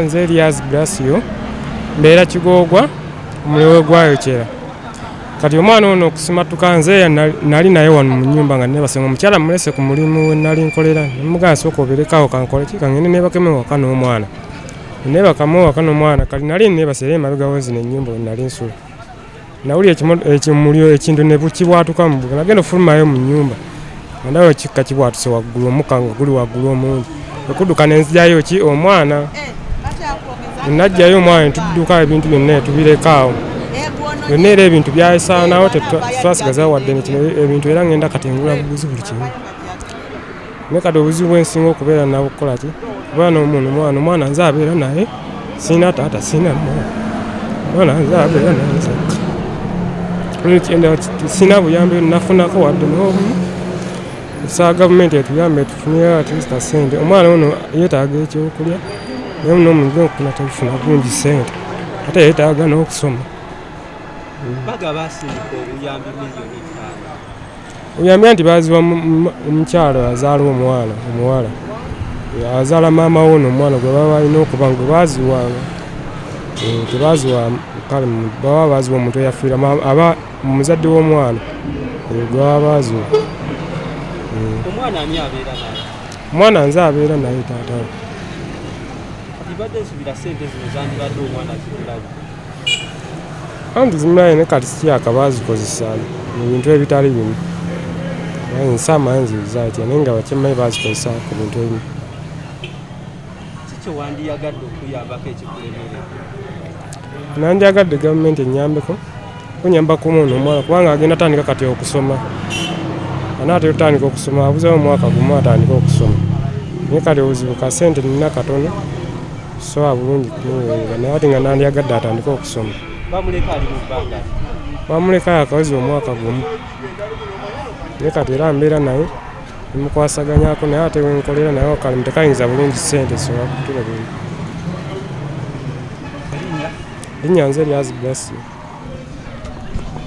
Nze Elias Blasio mbeera Kigoogwa omulewe gwayokera kati omwana ono okusimatuka nze nali naye wano mu nnyumba nga nebasenga omukyala mulese ku mulimu we nali nkolera nemugamba sooka obeerekawo kankole ki kangende neebakemu ewaka n'omwana neebakamu ewaka n'omwana kati nali neebase era emabega w'ezino ennyumba we nali nsula nawulira ekimuliro ekintu ne kibwatuka mu mbuga nagenda ofulumayo mu nnyumba nga ndaba ekikka kibwatuse waggulu omukka nga guli waggulu omungi okudduka ne nzigyayo ki omwana najjayo omwana netudduka ebintu byonna tubireka awo byonna era ebintu byasaanawo tetwasigaza wadde ebintu era ngenda katengula buguzi buli kimu naye kati obuzibu bwensinga okubeera nabukola ki kuba n'omuno omwana nze abeera naye siina taata siina mwana nze abeera naye siina buyambi nafunako wadde n'obumu kusaba gavumenti etuyambe tufunire at least sente omwana ono yeetaaga ekyokulya naye n'omuntu okufuna tafuna bungi ssente ate yeetaaga n'okusoma. Oyambye nti baaziwa omukyalo azaala omuwala azaala maama we omwana gwe baba balina okuba nga baaziwanga tebaziwa kale baba baaziwa omuntu eyafiira aba muzadde w'omwana gwe baba baaziwa. Omwana nze abeera naye taata we. Anti zimulaye ne kati sikyaka baazikozesa mu bintu ebitali bimu nsama nziza atya naye nga bakyemanyi baazikozesa ku bintu ebimu. Nandyagadde gavumenti ennyambeko kunyambako omwana omwana kubanga agenda atandika kati okusoma anaatera otandika okusoma abuzeewo omwaka gumu atandika okusoma naye kati obuzibu ka ssente nina katono sobola bulungi kumuweerera naye ate nga nandyagadde atandika okusoma. Bamuleka akawezi omwaka gumu naye kati era mbeera naye nemukwasaganyako naye ate wenkolera naye kale mutekayinza bulungi ssente sobola kutula bulungi. Linnya nze Elias Blasio.